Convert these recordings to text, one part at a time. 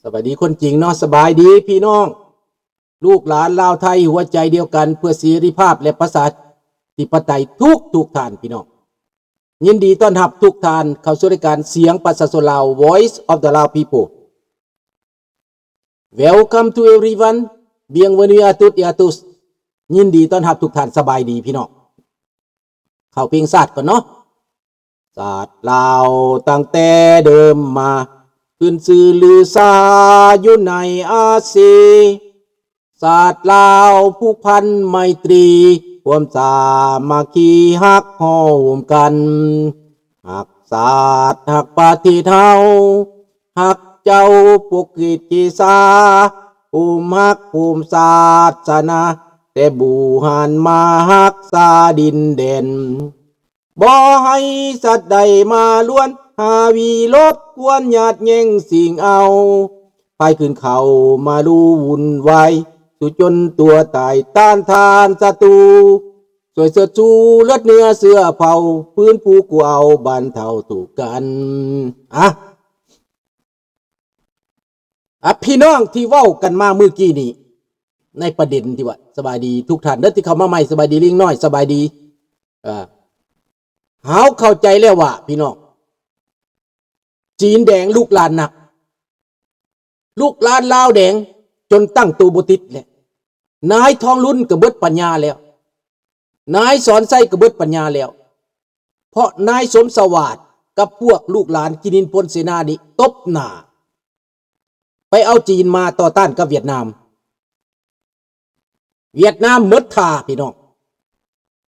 สบายดีคนจริงเนาะสบายดีพี่น้องลูกหลานลาวไทยหัวใจเดียวกันเพื่อเสรีภาพและประชาธิปไตยทุกท่านพี่น้องยินดีต้อนรับทุกท่านเข้าสู่รายการเสียงประชาชนลาว Voice of the Lao People Welcome to everyone Bienvenue à tous et à tous ยินดีต้อนรับทุกท่านสบายดีพี่น้องเข้าเพลงศาสตร์ก่อนเนาะศาสตร์ลาวตั้งแต่เดิมมาขึ้นชื่อลือซาอยู่ในอาเซียนศาสตร์ลาวผูกพันไมตรีความสามัคคีฮักห่อหุ้มกันหักศาสตร์หักปฏิเทาหักเจ้าปุกกิจกิสาภูมิฮักภูมิศาสนาแต่บูหันมาฮักษาดินเด่นบ่ให้สัตว์ใดมาล้วนหาวีลบกวนหยาดแย่งสิ่งเอาไปขึ้นเขามาดูวุ่นวายสุจนตัวตายต้านทานศัตรูสวยเสื้อจูเลือดเนื้อเสื้อเผาพื้นผู้กูเอาบรรเทาถูกกันพี่น้องที่เว้ากันมาเมื่อกี้นี้ในประเด็นที่ว่าสบายดีทุกท่านเด้อที่เข้ามาใหม่สบายดีลิงน้อยสบายดีเฮาเข้าใจแล้วว่าพี่น้องจีนแดงลูกหลานหนักลูกหลานลาวแดงจนตั้งตัวบ่ติดแหละนายทองรุ่นก็เบิดปัญญาแล้วนายสอนไส้ก็เบิดปัญญาแล้วเพราะนายสมสวัสดิ์กับพวกลูกหลานกินินพลเสนานี่ตบหน้าไปเอาจีนมาต่อต้านกับเวียดนามหมดท่าพี่น้อง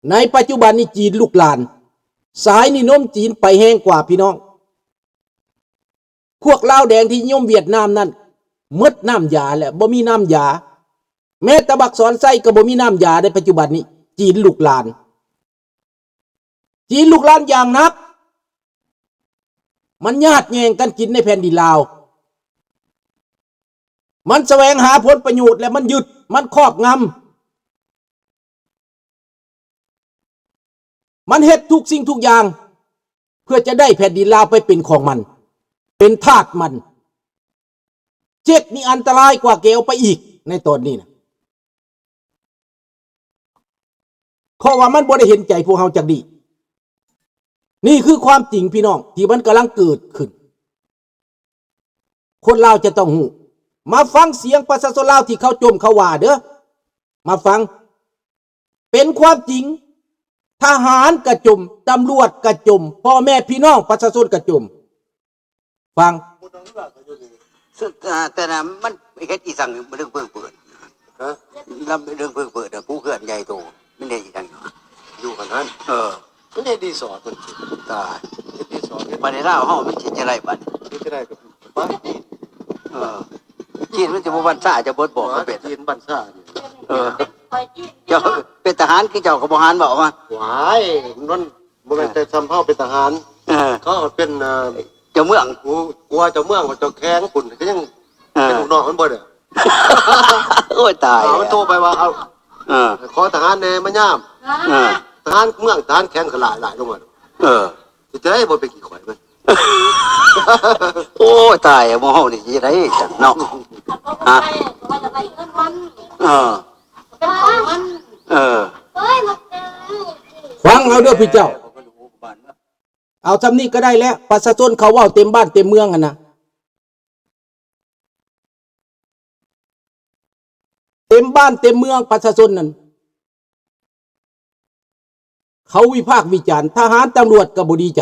ในปัจจุบันนี้จีนลูกหลานสายนิยมจีนไปแห้งกว่าพี่น้องพวกลาวแดงที่นิยมเวียดนามนั่นหมดน้ำยาแล้วบ่มีน้ำยาแม้ตะบักสอนไส้ก็บ่มีน้ำยาในปัจจุบันนี้จีนลูกหลานอย่างนักมันญาติแย่งกันกินในแผ่นดินลาวมันแสวงหาผลประโยชน์และมันยึดมันครอบงำมันเฮ็ดทุกสิ่งทุกอย่างเพื่อจะได้แผ่นดินลาวไปเป็นของมันเป็นทาสมันเจ๊กนี่อันตรายกว่าเกลไปอีกในตอนนี้นะเพราะว่ามันบ่ได้เห็นใจพวกเฮาจักดีนี่คือความจริงพี่น้องที่มันกำลังเกิดขึ้นคนลาวจะต้องหูมาฟังเสียงประชาชนลาวที่เขาจมเขาว่าเด้อมาฟังเป็นความจริงทหารกระจมตำรวจกระจมพ่อแม่พี่น้องประชาชนกระจมฟังแต่นะมันเฮ็ดอีสังเรื่องเพิ่งเปิดแล้วเรื่องเพิ่งเปิดผู้เขื่อนใหญ่โตไม่ได้อีสังอยู่กันนั้นไม่ได้ดีสอดมันตายดีสอดประเทศลาวเฮามันสิจะไรบัดนี่จะได้กับบ้านจีนมันจะบ่บันซ่าจะบ่บอกเป็นจีนบ้านซ่าเจ้าเป็นทหารคือเจ้าก็บ่หารบอกว่าหวายนั่นบ่แม่นแต่ซ้ำเฮาเป็นทหารเขาเป็นเจ้าเมืองกูว่าเจ้าเมืองเจ้าแข้งปุ่นก็ยังเป็นลูกน้องมันบ่เด้อโอ้ยตายมันโทรไปว่าเอาขอทหารแน่มาย่ามทหารเมืองทหารแข้งก็หลายลงมาสิจะได้บ่ไปกี่ข่อยมันโอ้ยตายบ่เฮานี่สิได้จังเนาะฟังเอาเด้อพี่เจ้าเอาจำนี้ก็ได้แล้วประชาชนเขาว่าเต็มบ้านเต็มเมืองนะเต็มบ้านเต็มเมืองประชาชนนั่นเขาวิพากษ์วิจารณ์ทหารตำรวจก็บ่ดีใจ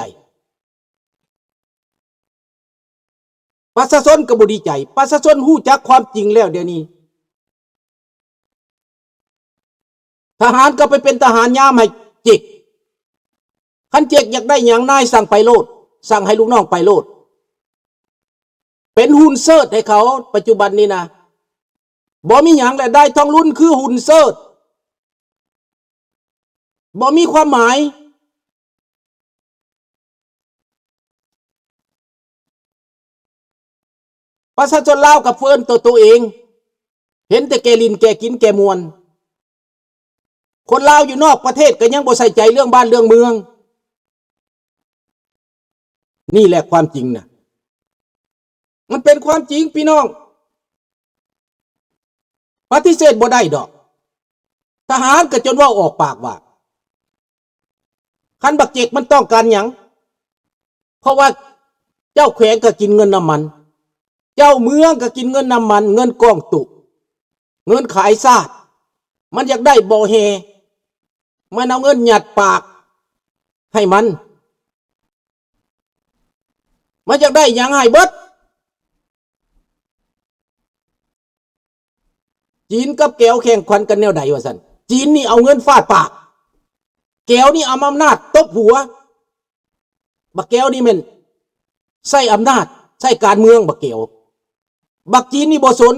ประชาชนก็บ่ดีใจประชาชนฮู้จักความจริงแล้วเดี๋ยวนี้ทหารก็ไปเป็นทหารยามให้เจ๊กคันเจ๊กอยากได้อย่างนายสั่งไปโลดสั่งให้ลูกน้องไปโลดเป็นหุ่นเซิร์ชให้เขาปัจจุบันนี้นะบ่มีหยังแหละได้ทองรุ่นคือหุ่นเซิร์ชบ่มีความหมายประชาชนลาวกับเฟิร์นตัวเองเห็นแต่แกลินแกกินแกมวนคนลาวอยู่นอกประเทศก็ยังบ่ใส่ใจเรื่องบ้านเรื่องเมืองนี่แหละความจริงนะมันเป็นความจริงพี่น้อง ปฏิเสธบ่ได้ดอกทหารก็จนว่าออกปากว่าคันบักเจกมันต้องการหยังเพราะว่าเจ้าแขวงก็กินเงินน้ำมันเจ้าเมืองก็กินเงินน้ำมันเงินกองตุเงินขายซาดมันอยากได้บ่อแฮมันเอาเงินหยัดปากให้มันอยากได้หยังให้เบิดจีนกับแก้วแข่งขันกันแนวใดวะสันจีนนี่เอาเงินฟาดปากแก้วนี่เอาอำนาจตบหัวบักแก้วนี่มันใส่อำนาจใส่การเมืองบักแก้วบักจีนนี่บ่สน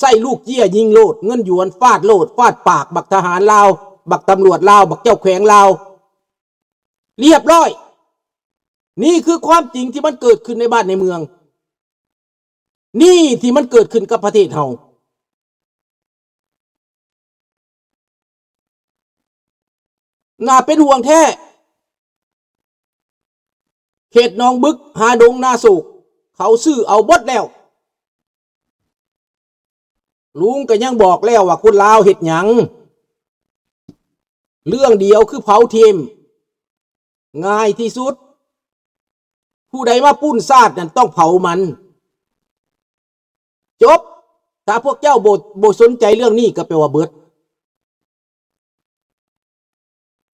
ใส่ลูกเจี้ยยิงโลดเงินหยวนฟาดโลดฟาดปากบักทหารลาวบักตำรวจลาวบักเจ้าแขวงลาวเรียบร้อยนี่คือความจริงที่มันเกิดขึ้นในบ้านในเมืองนี่ที่มันเกิดขึ้นกับประเทศเฮาน่าเป็นห่วงแท้เขตหนองบึกหาดงนาสูกเขาซื้อเอาบดแล้วลุงก็ยังบอกแล้วว่าคนลาวเฮ็ดหยังเรื่องเดียวคือเผาเทียมง่ายที่สุดผู้ใดมาปุ้นซาดนั่นต้องเผามันจบถ้าพวกเจ้าโบสนใจเรื่องนี้ก็แปลว่าเบิด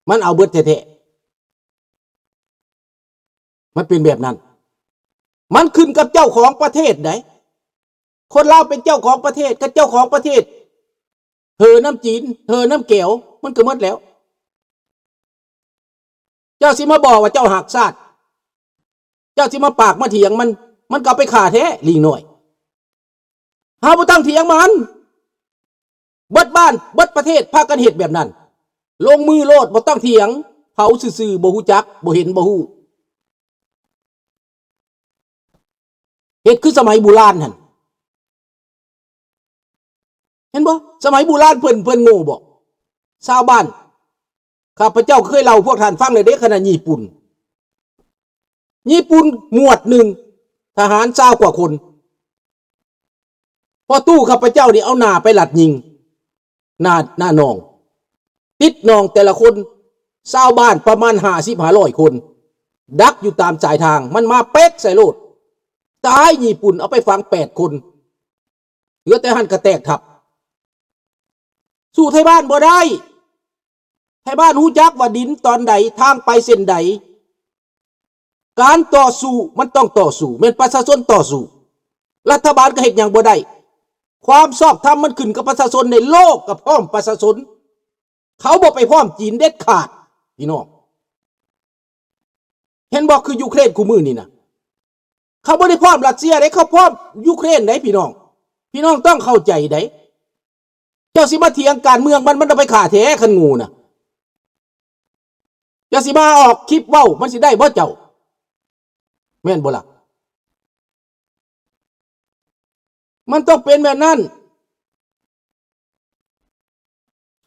มันเอาเบิดแท้ๆมันเป็นแบบนั้นมันขึ้นกับเจ้าของประเทศไหนคนลาวเป็นเจ้าของประเทศกับเจ้าของประเทศเธอน้ำจีนเธอน้ำเก๋วมันก็หมดแล้วเจ้าสิมาบอกว่าเจ้าหักซาดเจ้าสิมาปากมาเถียงมันก็ไปขาแท้ลิงหน่อยหาบ่ตั้งเถียงมันเบิดบ้านเบิดประเทศพากันเฮ็ดแบบนั้นลงมือโลดบ่ต้องเถียงเผาซื่อๆบ่ฮู้จักบ่เห็นบ่ฮู้เฮ็ดคือสมัยโบราณหั่นเห็นบ่สมัยโบราณเพิ่นโง่บ่ชาวบ้านข้าพเจ้าเคยเล่าพวกท่านฟังเลยเด้ขณะญี่ปุ่นหมวดหนึ่งทหาร20กว่าคนพอตู้ข้าพเจ้านี่เอาหน้าไปหลัดยิงหน้านองติดนองแต่ละคนชาวบ้านประมาณ50-100 คนดักอยู่ตามสายทางมันมาเป๊กใส่โลดตายญี่ปุ่นเอาไปฝัง8 คนเหลือแต่หันกระแตกทับสู้ไทยบ้านบ่ได้ไทยบ้านรู้จักว่าดินตอนใดทางไปเส้นใดการต่อสู้มันต้องต่อสู้แม่นประชาชนต่อสู้รัฐบาลก็เฮ็ดหยังบ่ได้ความชอบธรรมมันขึ้นกับประชาชนในโลกกับพร้อมประชาชนเขาบ่ไปพร้อมจีนเด็ดขาดพี่น้องเห็นบอกคือยูเครนคู่มือนี่นะเขาบ่ได้พร้อมรัสเซียได้เขาพร้อมยูเครนได้พี่น้องต้องเข้าใจได้เจ้าสิมาเถียงการเมืองมันเอาไปขาแท้คันงูน่ะเจ้าสิมาออกคลิปเว้ามันสิได้บ่เจ้าแม่นบ่ล่ะมันต้องเป็นแบบนั้น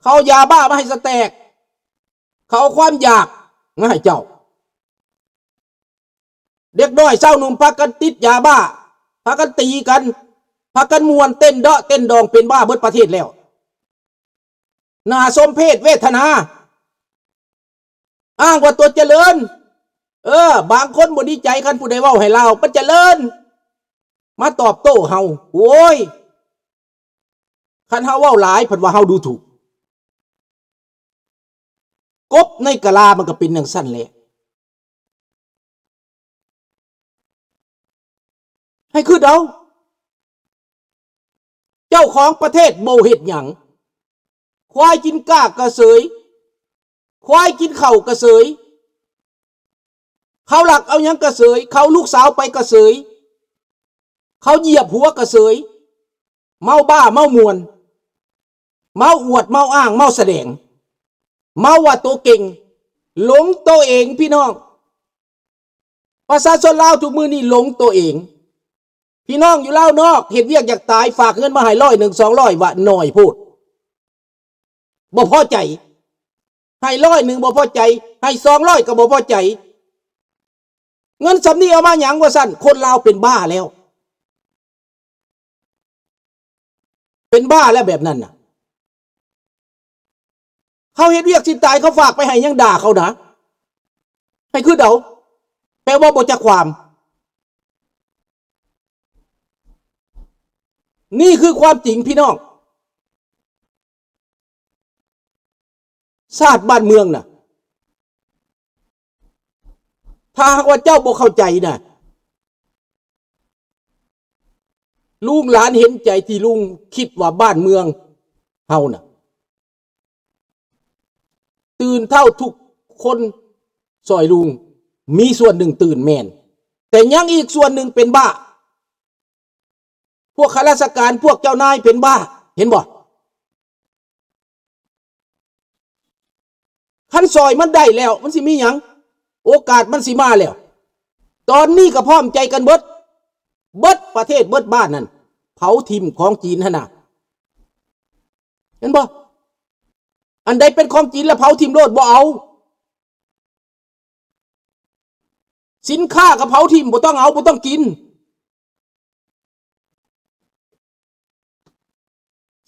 เขายาบ้ามาให้สแตกเขาความอยากมาให้เจ้าเด็กน้อยเศร้าหนุ่มพากันติดยาบ้าพากันตีกันพากันมวนเต้นเดาะเต้นดองเป็นบ้าเบิดประเทศแล้วน่าสมเพชเวทนาอ้างว่าตัวเจริญบางคนบ่ดีใจกันผู้ใดเว้าให้เรามันเจริญมาตอบโต้เฮาโอ้ยคันเฮาเว้าหลายเพิ่นว่าเฮาดูถูกกบในกะลามันก็เป็นอย่างสั้นแหละให้คือเอาเจ้าของประเทศโมเฮ็ดหยังควายกินก้ากระเสยควายกินเข่ากระเสยเขาหลักเอาหยังกระเสยเขาลูกสาวไปกระเสยเขาเหยียบหัวกระเสยเมาบ้าเมามวนเมาอวดเมาอ้างเมาแสดงเมาว่าตัวเก่งหลงตัวเองพี่น้องประชาชนลาวทุกมือนี่หลงตัวเองพี่น้องอยู่ลาวนอกเห็นเวียกอยากตายฝากเงินมาให้100 100 200ว่าหน่อยพูดบ่พอใจให้100บ่พอใจให้200ก็บ่พอใจเงินสำนี้เอามาหยังว่าสั่นคนลาวเป็นบ้าแล้ว เป็นบ้าแล้วแบบนั้นน่ะเขาเฮ็ดเวียกสิตายเขาฝากไปให้ยังด่าเขานะให้คือเดาแปลว่าบ่จักความนี่คือความจริงพี่น้องชาติบ้านเมืองน่ะถ้าหากว่าเจ้าบ่เข้าใจน่ะลุงหลานเห็นใจที่ลุงคิดว่าบ้านเมืองเฮาน่ะตื่นเท่าทุกคนซอยลุงมีส่วนหนึ่งตื่นแม่นแต่ยังอีกส่วนหนึ่งเป็นบ้าพวกข้าราชการพวกเจ้านายเป็นบ้าเห็นบ่คันซอยมันได้แล้วมันสิมีหยังโอกาสมันสิมาแล้วตอนนี้ก็พร้อมใจกันเบิดประเทศเบิดบ้านนั่นเผาทิ่มของจีนหั่นน่ะเห็นบ่อันใดเป็นของจีนแล้วเผาทิ่มโลดบ่เอาสินค้ากับเผาทิ่มบ่ต้องเอาบ่ต้องกิน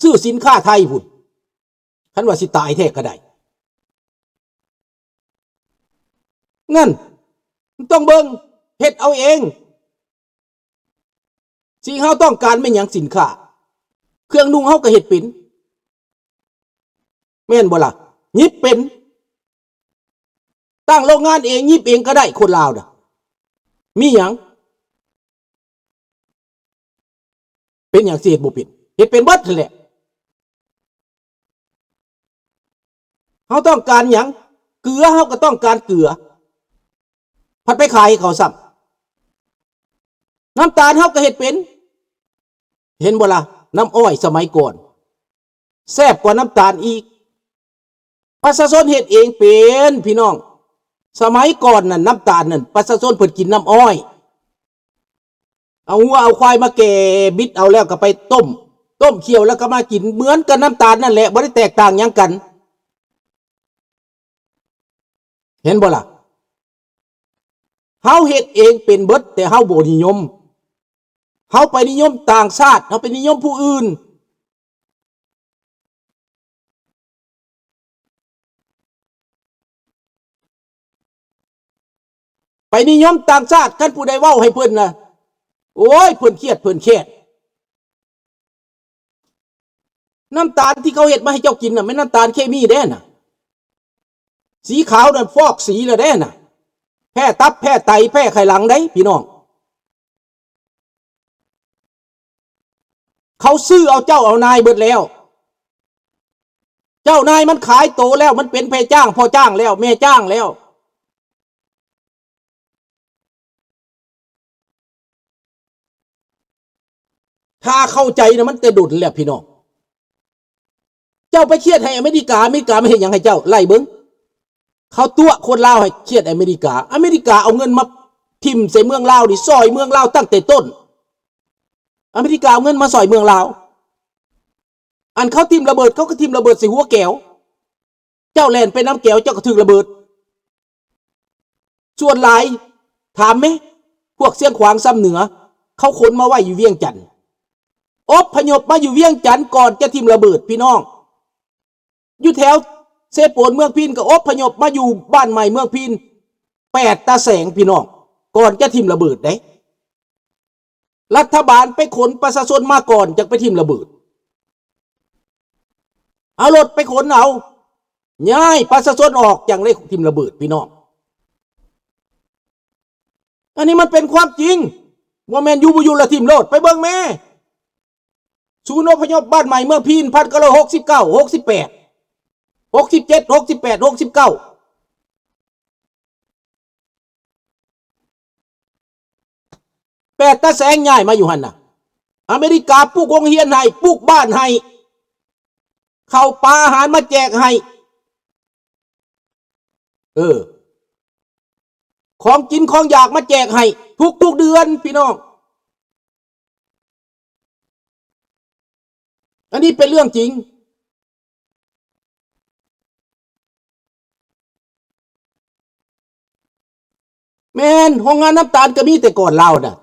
ซื้อสินค้าไทยพุ่นคันว่าสิตายแท้ก็ได้งั้นต้องเบิ่งเฮ็ดเอาเองสิ่งเฮาต้องการไม่หยังสินค้าเครื่องนุ่งเฮาก็เฮ็ดเป็นแม่นบ่ล่ะยิบเป็นตั้งโรงงานเองยิบเองก็ได้คนลาวน่ะมีหยังเป็นหยังสิเฮ็ดบ่เป็นเฮ็ดเป็นเบิดนั่นแหละเฮาต้องการหยังเกลือเฮาก็ต้องการเกลือพัดไปขายให้เขาซ้ำน้ำตาลเฮาก็เฮ็ดเป็นเห็นบ่ล่ะน้ำอ้อยสมัยก่อนแซ่บกว่าน้ำตาลอีกประชาชนเฮ็ดเองเป็นพี่น้องสมัยก่อนน่ะน้ำตาลนั่นประชาชนเพิ่นกินน้ำอ้อยเอาวัวเอาควายมาแก่บิดเอาแล้วก็ไปต้มเคี่ยวแล้วก็มากินเหมือนกับน้ำตาลนั่นแหละบ่ได้แตกต่างหยังกันเห็นบ่ล่ะเฮาเฮ็ดเองเป็นเบิดแต่เฮาบ่นิยมเฮาไปนิยมต่างชาติเฮาไปนิยมผู้อื่นไปนิยมต่างชาติคันผู้ใดเว้าให้เพิ่นน่ะโอ้ยเพิ่นเครียดเพิ่นแค้นน้ำตาลที่เขาเฮ็ดมาให้เจ้ากินน่ะไม่น้ำตาลเคมีเด้น่ะสีขาวนั่นฟอกสีแล้วเด้น่ะแพ้ตับแพ้ไตแพ้ไขหลังได้พี่น้องเขาซื้อเอาเจ้าเอานายเบิดแล้วเจ้านายมันขายโตแล้วมันเป็นแพ่จ้างพ่อจ้างแล้วแม่จ้างแล้วถ้าเข้าใจนะมันแต่ดุลแล้วพี่น้องเจ้าไปเครียดให้อเมริกาไม่เห็นอย่างให้เจ้าไล่เบิ้งเขาตัวคนลาวให้เครียดอเมริกาเอาเงินมาทิ่มใส่เมืองลาวดิซอยเมืองลาวตั้งแต่ต้นอเมริกาเอาเงินมาซอยเมืองลาวอันเขาทิ่มระเบิดเขาก็ทิ่มระเบิดใส่หัวแก้วเจ้าแล่นไปน้ำแก้วเจ้าก็ถึงระเบิดส่วนหลายถามไหมพวกเสียงขวางซ้ำเหนือเขาขนมาไว้อยู่เวียงจันทน์อพยพมาอยู่เวียงจันทน์ก่อนจะทิ่มระเบิดพี่น้องอยู่แถวเซโปนเมืองพินก็อพยพมาอยู่บ้านใหม่เมืองพิน8 ตาแสงพี่น้องก่อนจะทิ่มระเบิดได้รัฐบาลไปขนประชาชนมาก่อนจะไปทิ่มระเบิดเอารถไปขนเอาย้ายประชาชนออกอย่างไรทิ่มระเบิดพี่น้องอันนี้มันเป็นความจริงว่าแมนยูบุยูละทิ่มโลดไปเบิ่งแม่ศูนย์อพยพบ้านใหม่เมืองพิน1969 68 67 68 698 ตาแสงย้ายมาอยู่หั่นน่ะอเมริกาปลูกโรงเรียนให้ปลูกบ้านให้ข้าวปลาอาหารมาแจกให้ของกินของอยากมาแจกให้ทุกเดือนพี่น้องอันนี้เป็นเรื่องจริงแม่นโรงงานน้ำตาลก็มีแต่ก่อนเราน่ะ